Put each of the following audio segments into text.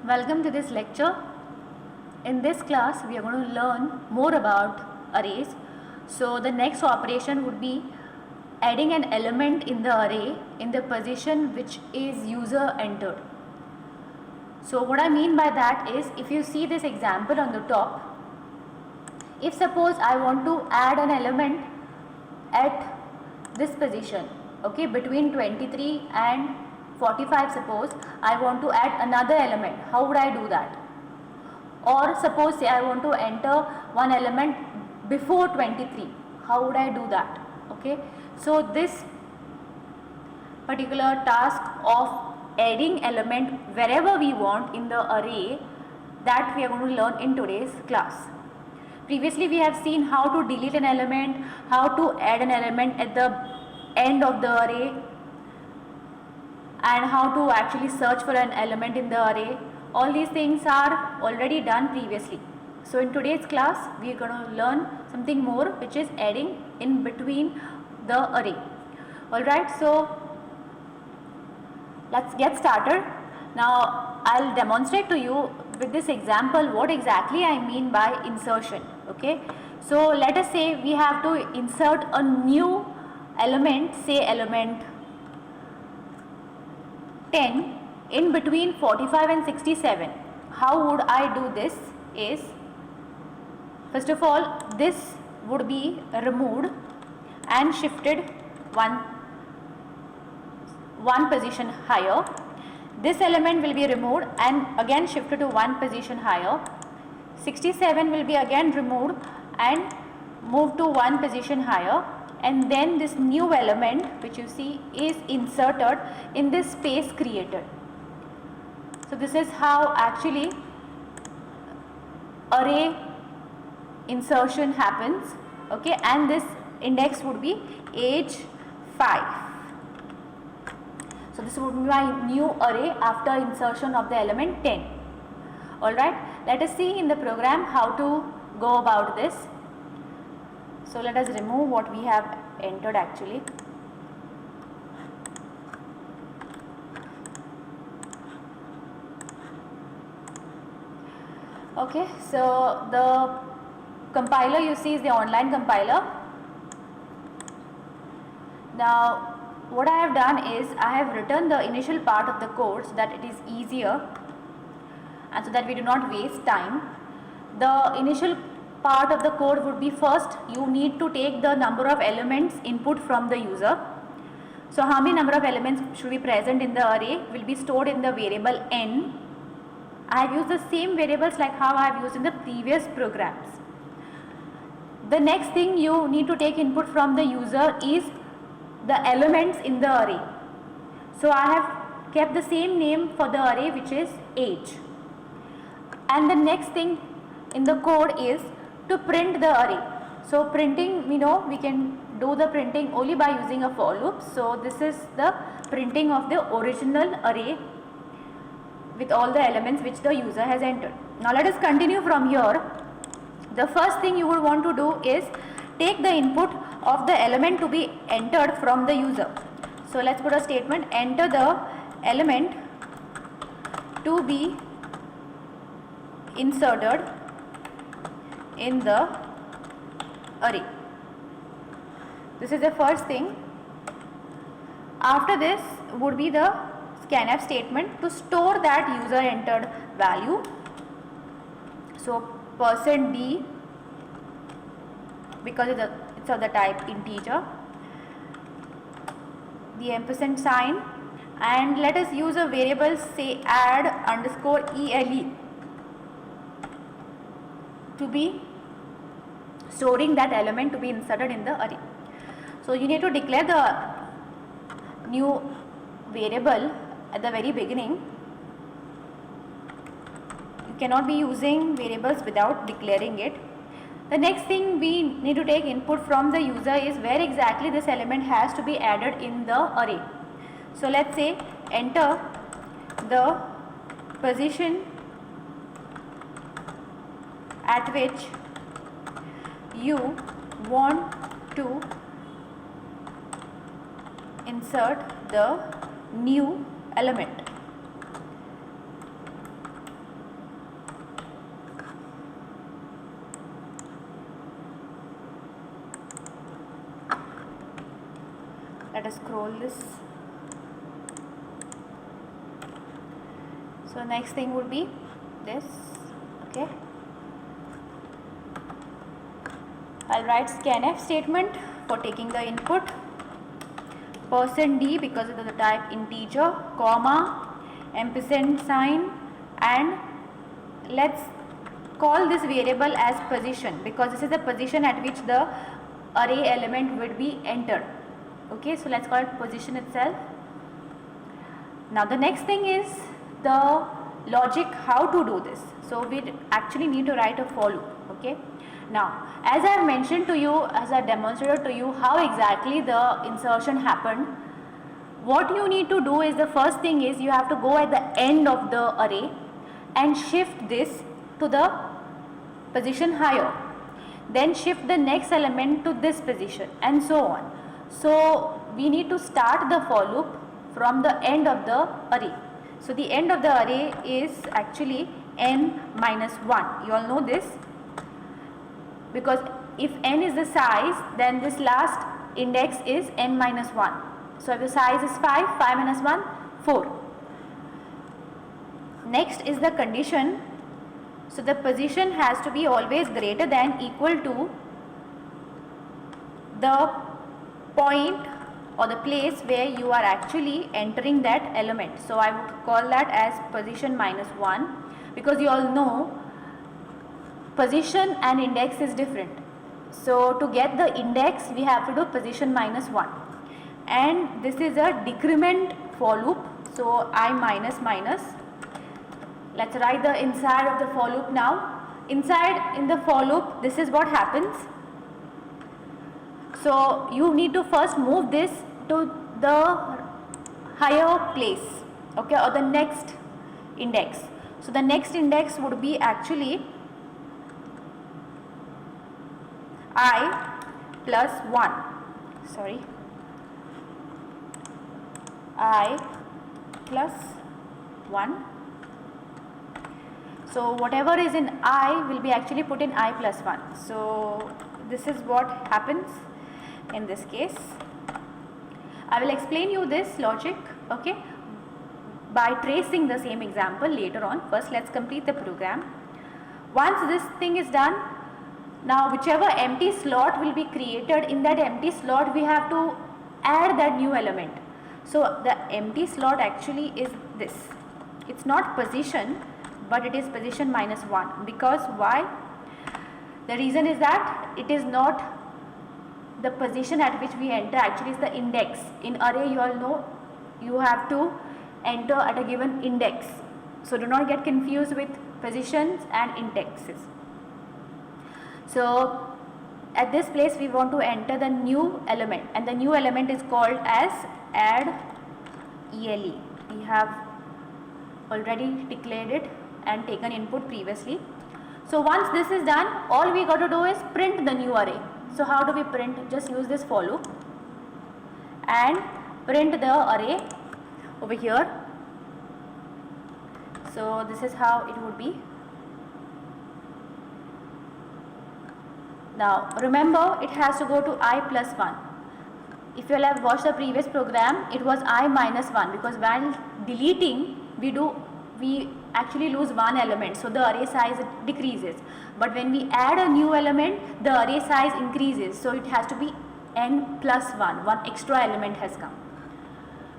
Welcome to this lecture. In this class we are going to learn more about arrays. So the next operation would be adding an element in the array in the position which is user entered. So what I mean by that is, if you see this example on the top, if suppose I want to add an element at this position, okay, between 23 and 45, suppose I want to add another element, how would I do that? Or suppose say I want to enter one element before 23, how would I do that? Okay, so this particular task of adding element wherever we want in the array, that we are going to learn in today's class. Previously we have seen how to delete an element, how to add an element at the end of the array, and how to actually search for an element in the array. All these things are already done previously. So in today's class we are going to learn something more, which is adding in between the array. Alright, so let's get started. Now I'll demonstrate to you with this example what exactly I mean by insertion. Okay, so let us say we have to insert a new element, say element 10 in between 45 and 67. How would I do this is, first of all, this would be removed and shifted one position higher. This element will be removed and again shifted to one position higher. 67 will be again removed and moved to one position higher, and then this new element which you see is inserted in this space created. So this is how actually array insertion happens. Okay, and this index would be age 5. So this would be my new array after insertion of the element 10. Alright, let us see in the program how to go about this. So let us remove what we have entered actually. Okay, so the compiler you see is the online compiler. Now what I have done is I have written the initial part of the code so that it is easier and so that we do not waste time. The initial part of the code would be, first you need to take the number of elements input from the user. So how many number of elements should be present in the array will be stored in the variable n. I have used the same variables like how I have used in the previous programs. The next thing you need to take input from the user is the elements in the array. So I have kept the same name for the array, which is age. And the next thing in the code is to print the array. So printing, we know we can do the printing only by using a for loop. So this is the printing of the original array with all the elements which the user has entered. Now let us continue from here. The first thing you would want to do is take the input of the element to be entered from the user. So let's put a statement, enter the element to be inserted in the array. This is the first thing. After this would be the scanf statement to store that user entered value. So %d, because it's of the type integer, the ampersand sign, and let us use a variable, say add underscore ele, to be storing that element to be inserted in the array. So you need to declare the new variable at the very beginning. You cannot be using variables without declaring it. The next thing we need to take input from the user is where exactly this element has to be added in the array. So let's say enter the position at which you want to insert the new element. us scroll this. So next thing would be this. Okay, I'll write scanf statement for taking the input, %d because it is the type integer, comma, ampersand sign, and let's call this variable as position because this is the position at which the array element would be entered. Okay, so let's call it position itself. Now the next thing is the logic how to do this. So we actually need to write a for loop. Okay, now as I have mentioned to you, as I demonstrated to you how exactly the insertion happened, what you need to do is the first thing is you have to go at the end of the array and shift this to the position higher, then shift the next element to this position and so on. So we need to start the for loop from the end of the array. So the end of the array is actually n minus 1. You all know this because if n is the size, then this last index is n minus 1. So if the size is 5, 5 minus 1, 4. Next is the condition. So the position has to be always greater than equal to the point or the place where you are actually entering that element. So I would call that as position minus 1 because you all know position and index is different. So to get the index we have to do position minus 1, and this is a decrement for loop. So I minus minus. Let's write the inside of the for loop now. Inside in the for loop, this is what happens. So you need to first move this to the higher place, okay, or the next index. So the next index would be actually I plus 1. Sorry, I plus 1. So whatever is in I will be actually put in I plus 1. So this is what happens in this case. I will explain you this logic, okay, by tracing the same example later on. First let's complete the program. Once this thing is done, now whichever empty slot will be created, in that empty slot we have to add that new element. So the empty slot actually is this. It's not position, but it is position minus 1. Because why? The reason is that it is not the position at which we enter, actually is the index. In array you all know you have to enter at a given index. So do not get confused with positions and indexes. So at this place we want to enter the new element, and the new element is called as add ELE. We have already declared it and taken input previously. So once this is done, all we got to do is print the new array. So how do we print? Just use this for loop and print the array over here. So this is how it would be. Now remember, it has to go to I plus 1. If you all have watched the previous program, it was I minus 1 because while deleting we actually lose one element, so the array size decreases. But when we add a new element, the array size increases, so it has to be n plus 1. One extra element has come.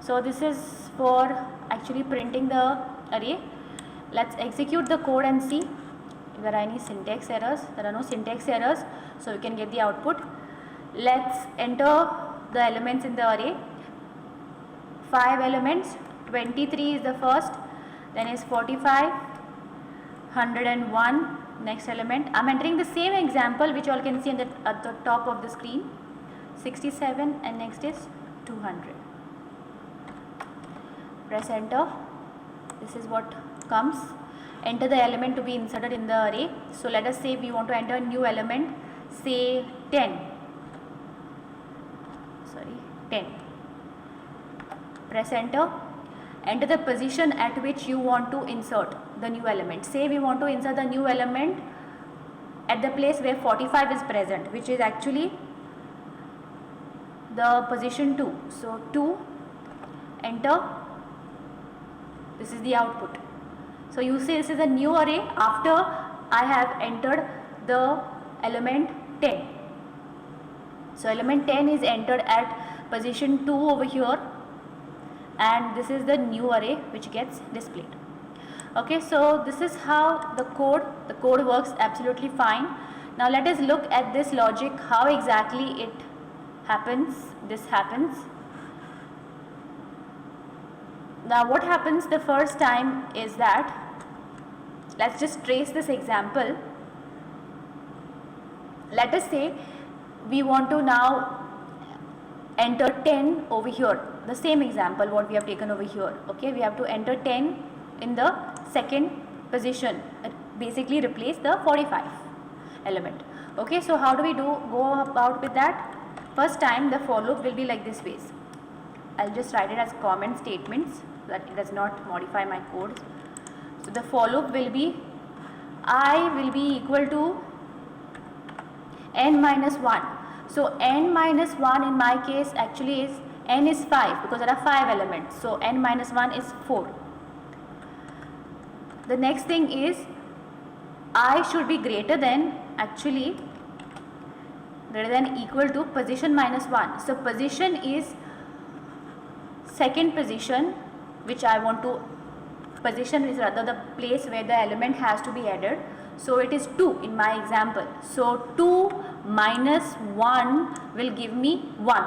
So this is for actually printing the array. Let's execute the code and see if there are any syntax errors. There are no syntax errors, so we can get the output. Let's enter the elements in the array. 5 elements, 23 is the first, then is 45, 101, next element. I am entering the same example which you all can see at the top of the screen. 67 and next is 200. Press enter. This is what comes. Enter the element to be inserted in the array. So let us say we want to enter a new element, say 10. 10. Press enter. Enter the position at which you want to insert the new element. Say we want to insert the new element at the place where 45 is present, which is actually the position 2. So 2, enter, this is the output. So you see this is a new array after I have entered the element 10. So element 10 is entered at position 2 over here, and this is the new array which gets displayed. Okay, so this is how the code works absolutely fine. Now let us look at this logic, how exactly it happens, this happens. Now what happens the first time is that, let's just trace this example. Let us say we want to now enter 10 over here, the same example what we have taken over here. Okay, we have to enter 10 in the second position, basically replace the 45 element. Okay, so how do we go about with that? First time the for loop will be like this ways. I'll just write it as comment statements so that it does not modify my code. So the for loop will be I will be equal to n minus 1. So n minus 1 in my case actually is n is 5 because there are 5 elements. So n minus 1 is 4. The next thing is I should be greater than equal to position minus 1. So position is second position which I want to, position is rather the place where the element has to be added. So it is 2 in my example. So 2 minus 1 will give me 1.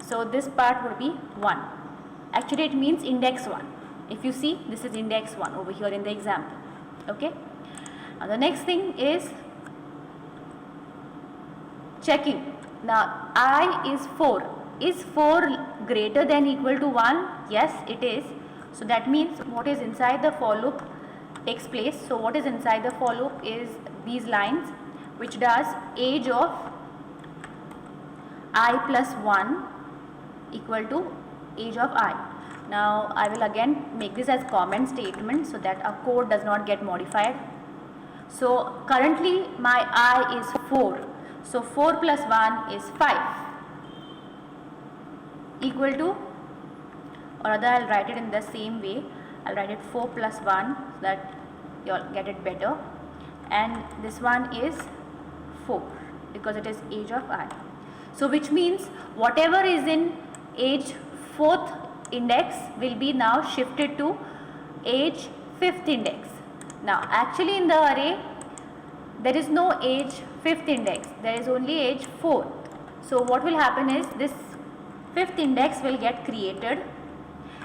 So this part would be 1. Actually it means index 1. If you see, this is index 1 over here in the example. Okay. Now the next thing is checking. Now I is 4. Is 4 greater than equal to 1? Yes, it is. So that means what is inside the for loop takes place. So what is inside the for loop is these lines which does age of I plus 1 equal to age of I. Now I will again make this as comment statement so that our code does not get modified. So currently my I is 4. So 4 plus 1 is 5 equal to, or rather I'll write it in the same way. I'll write it 4 plus 1 so that you'll get it better, and this one is 4 because it is age of I. So which means whatever is in age 4th index will be now shifted to age 5th index. Now actually in the array there is no age 5th index, there is only age 4th. So what will happen is this 5th index will get created,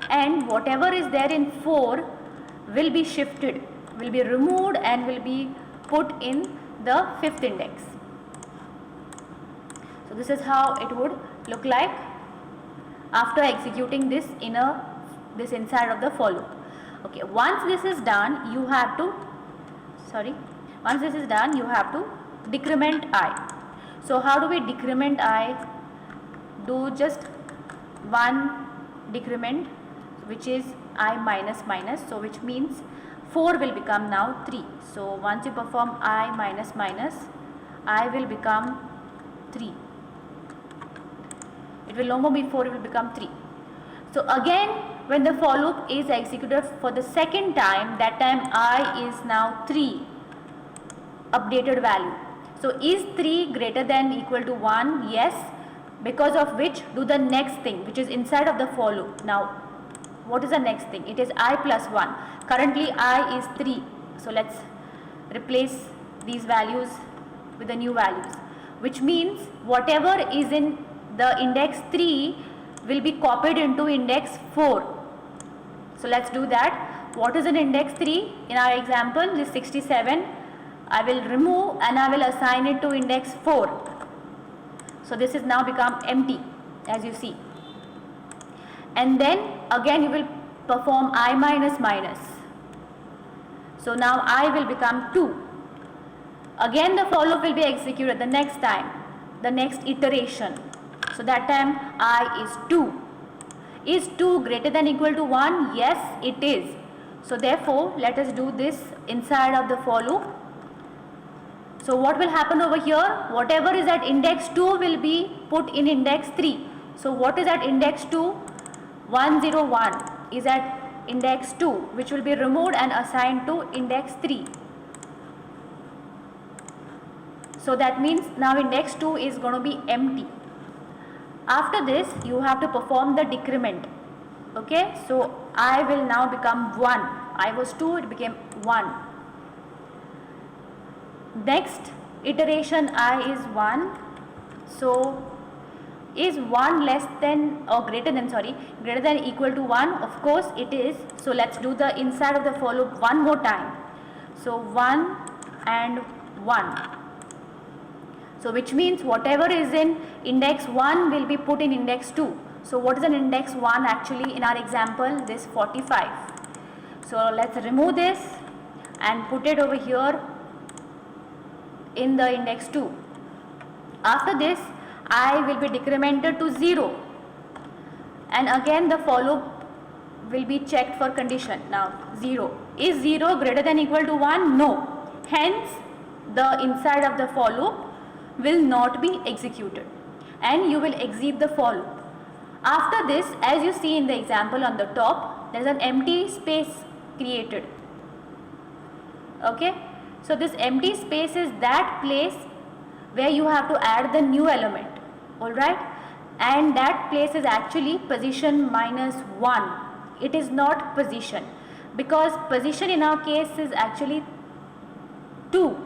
and whatever is there in 4 will be shifted, will be removed and will be put in the 5th index. So this is how it would look like after executing this inside of the for loop. Okay, once this is done you have to decrement I. So how do we decrement I? Do just one decrement which is I minus minus, so which means 4 will become now 3. So once you perform I minus minus, I will become 3. It will no more be 4, it will become 3. So again when the for loop is executed for the second time, that time I is now 3 updated value. So is 3 greater than equal to 1? Yes, because of which do the next thing which is inside of the for loop. Now what is the next thing? It is I plus 1. Currently I is 3. So let's replace these values with the new values, which means whatever is in the index 3 will be copied into index 4. So let's do that. What is in index 3? In our example, this 67. I will remove and I will assign it to index 4. So this is now become empty, as you see. And then again you will perform I minus minus. So now I will become 2. Again the for loop will be executed the next time, the next iteration. So that time I is 2. Is 2 greater than equal to 1? Yes, it is. So therefore let us do this inside of the for loop. So what will happen over here? Whatever is at index 2 will be put in index 3. So what is at index 2? 101 is at index 2, which will be removed and assigned to index 3. So that means now index 2 is going to be empty. After this you have to perform the decrement. Okay, so I will now become 1. I was 2, it became 1. Next iteration I is 1. So is 1 less than or greater than, greater than or equal to 1? Of course it is. So let's do the inside of the for loop one more time. So 1 and 1. So which means whatever is in index 1 will be put in index 2. So what is an index 1 actually in our example? This 45. So let's remove this and put it over here in the index 2. After this I will be decremented to 0, and again the for loop will be checked for condition. Now 0. Is 0 greater than or equal to 1? No. Hence the inside of the for loop will not be executed and you will exit the for loop. After this, as you see in the example on the top, there is an empty space created. Okay, so this empty space is that place where you have to add the new element. Alright, and that place is actually position minus 1. It is not position, because position in our case is actually 2,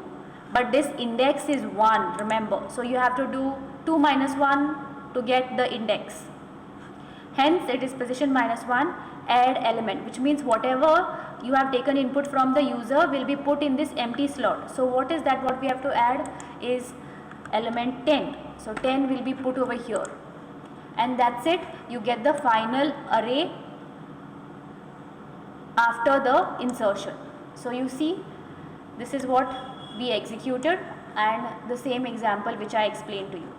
but this index is 1, remember. So you have to do 2 minus 1 to get the index. Hence it is position minus 1, add element, which means whatever you have taken input from the user will be put in this empty slot. So what is that? What we have to add is element 10. So 10 will be put over here, and that's it. You get the final array after the insertion. So you see, this is what we executed, and the same example which I explained to you.